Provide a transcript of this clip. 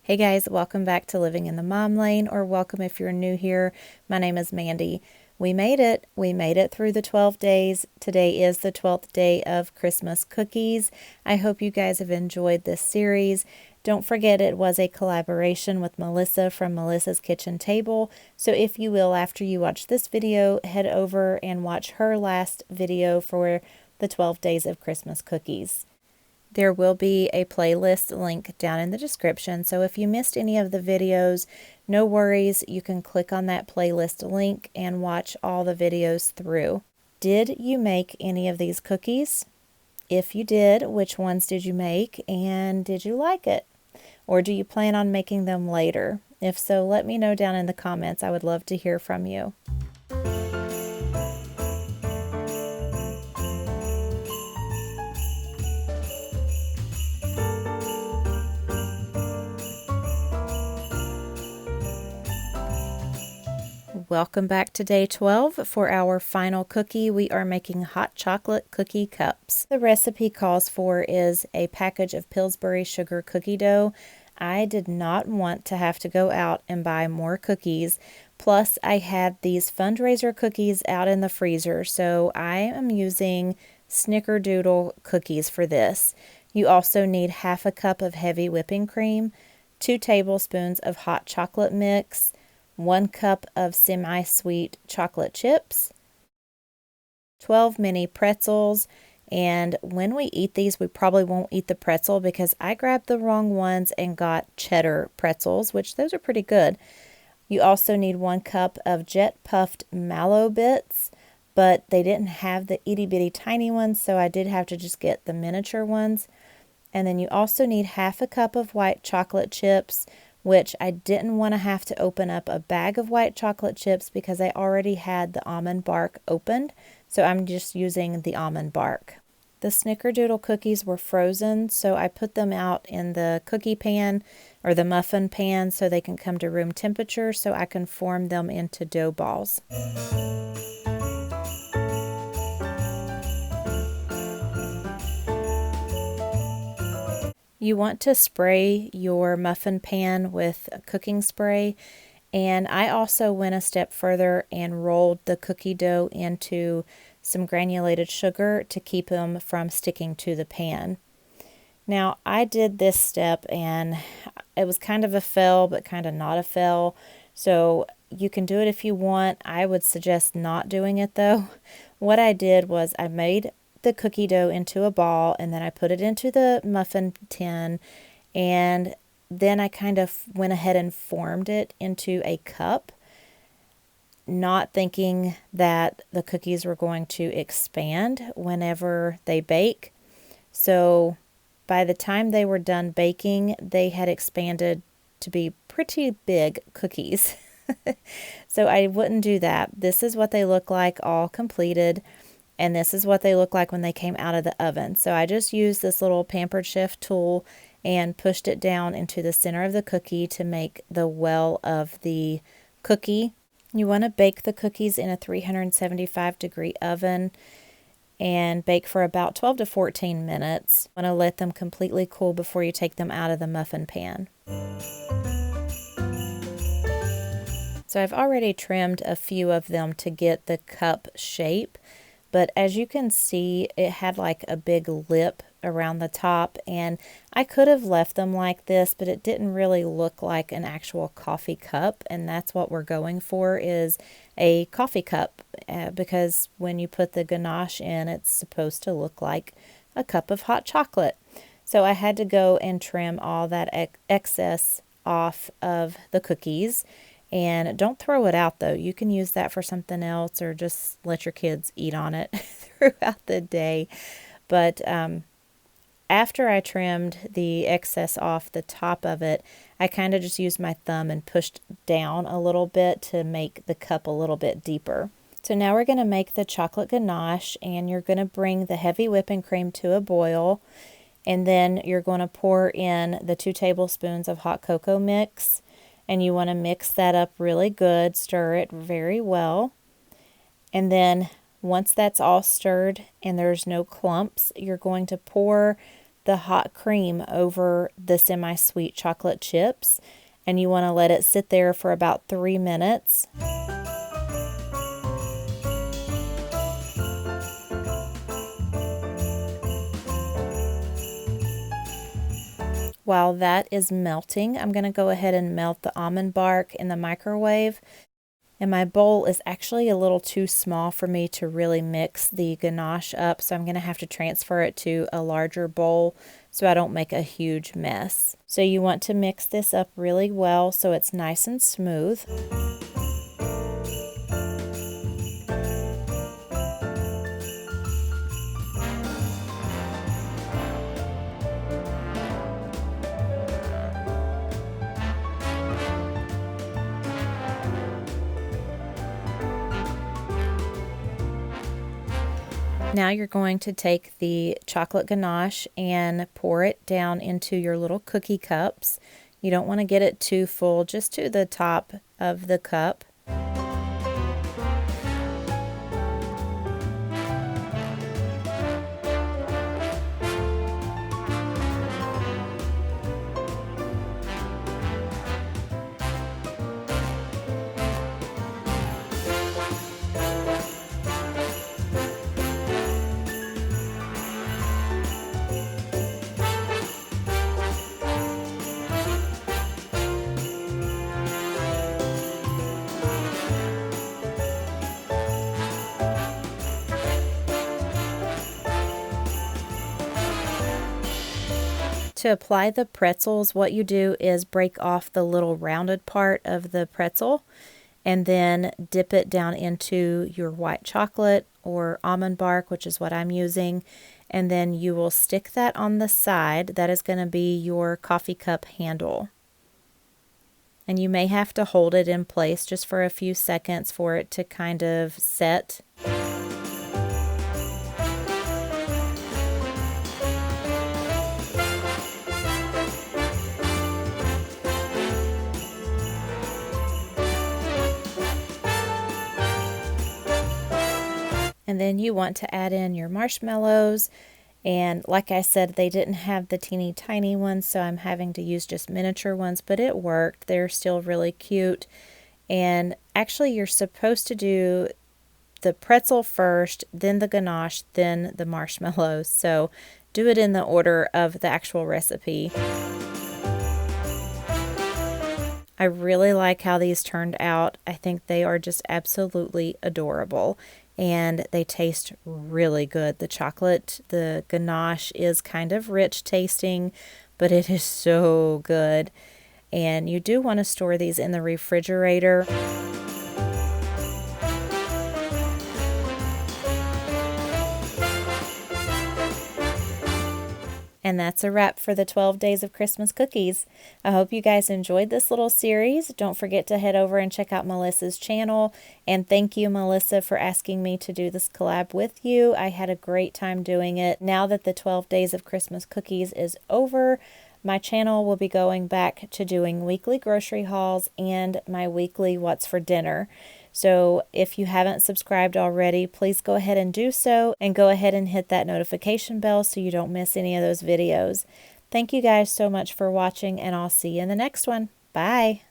Hey guys, welcome back to Living in the Mom Lane, or welcome if you're new here. My name is Mandy. We made it. We made it through the 12 days. Today is the 12th day of Christmas cookies. I hope you guys have enjoyed this series. Don't forget it was a collaboration with Melissa from Melissa's Kitchen Table. So if you will, after you watch this video, head over and watch her last video for the 12 days of Christmas cookies. There will be a playlist link down in the description, so if you missed any of the videos, no worries, you can click on that playlist link and watch all the videos through. Did you make any of these cookies? If you did, which ones did you make, and did you like it? Or do you plan on making them later? If so, let me know down in the comments. I would love to hear from you. Welcome back to day 12. For our final cookie, we are making hot chocolate cookie cups. The recipe calls for is a package of Pillsbury sugar cookie dough. I did not want to have to go out and buy more cookies. Plus, I had these fundraiser cookies out in the freezer, so I am using Snickerdoodle cookies for this. You also need half a cup of heavy whipping cream, 2 tablespoons of hot chocolate mix, 1 cup of semi-sweet chocolate chips, 12 mini pretzels, and when we eat these, we probably won't eat the pretzel because I grabbed the wrong ones and got cheddar pretzels, which those are pretty good. You also need 1 cup of jet puffed mallow bits, but they didn't have the itty bitty tiny ones, so I did have to just get the miniature ones. And then you also need half a cup of white chocolate chips, which I didn't want to have to open up a bag of white chocolate chips because I already had the almond bark opened, so I'm just using the almond bark. The Snickerdoodle cookies were frozen, so I put them out in the cookie pan or the muffin pan so they can come to room temperature so I can form them into dough balls. You want to spray your muffin pan with cooking spray, and I also went a step further and rolled the cookie dough into some granulated sugar to keep them from sticking to the pan. Now, I did this step and it was kind of a fail, but kind of not a fail. So you can do it if you want. I would suggest not doing it though. What I did was I made the cookie dough into a ball and then I put it into the muffin tin, and then I kind of went ahead and formed it into a cup, not thinking that the cookies were going to expand whenever they bake. So by the time they were done baking, they had expanded to be pretty big cookies. So I wouldn't do that. This is what they look like all completed, and this is what they look like when they came out of the oven. So I just used this little Pampered Chef tool and pushed it down into the center of the cookie to make the well of the cookie. You want to bake the cookies in a 375-degree oven and bake for about 12 to 14 minutes. You want to let them completely cool before you take them out of the muffin pan. So I've already trimmed a few of them to get the cup shape, but as you can see, it had like a big lip around the top, and I could have left them like this, but it didn't really look like an actual coffee cup, and that's what we're going for, is a coffee cup, because when you put the ganache in, it's supposed to look like a cup of hot chocolate. So I had to go and trim all that excess off of the cookies. And don't throw it out though. You can use that for something else or just let your kids eat on it throughout the day. But after I trimmed the excess off the top of it, I kind of just used my thumb and pushed down a little bit to make the cup a little bit deeper. So now we're going to make the chocolate ganache, and you're going to bring the heavy whipping cream to a boil, and then you're going to pour in the 2 tablespoons of hot cocoa mix. And you want to mix that up really good, stir it very well. And then once that's all stirred and there's no clumps, you're going to pour the hot cream over the semi-sweet chocolate chips, and you want to let it sit there for about 3 minutes. While that is melting, I'm going to go ahead and melt the almond bark in the microwave. And my bowl is actually a little too small for me to really mix the ganache up, so I'm going to have to transfer it to a larger bowl so I don't make a huge mess. So you want to mix this up really well so it's nice and smooth. Now you're going to take the chocolate ganache and pour it down into your little cookie cups. You don't want to get it too full, just to the top of the cup. To apply the pretzels, what you do is break off the little rounded part of the pretzel and then dip it down into your white chocolate or almond bark, which is what I'm using, and then you will stick that on the side. That is going to be your coffee cup handle. And you may have to hold it in place just for a few seconds for it to kind of set. And then you want to add in your marshmallows. And like I said, they didn't have the teeny tiny ones, so I'm having to use just miniature ones, but it worked. They're still really cute. And actually, you're supposed to do the pretzel first, then the ganache, then the marshmallows. So do it in the order of the actual recipe. I really like how these turned out. I think they are just absolutely adorable. And they taste really good. The chocolate, the ganache is kind of rich tasting, but it is so good. And you do want to store these in the refrigerator. And that's a wrap for the 12 Days of Christmas Cookies. I hope you guys enjoyed this little series. Don't forget to head over and check out Melissa's channel. And thank you, Melissa, for asking me to do this collab with you. I had a great time doing it. Now that the 12 Days of Christmas Cookies is over, my channel will be going back to doing weekly grocery hauls and my weekly What's for Dinner. So if you haven't subscribed already, please go ahead and do so, and go ahead and hit that notification bell so you don't miss any of those videos. Thank you guys so much for watching, and I'll see you in the next one. Bye!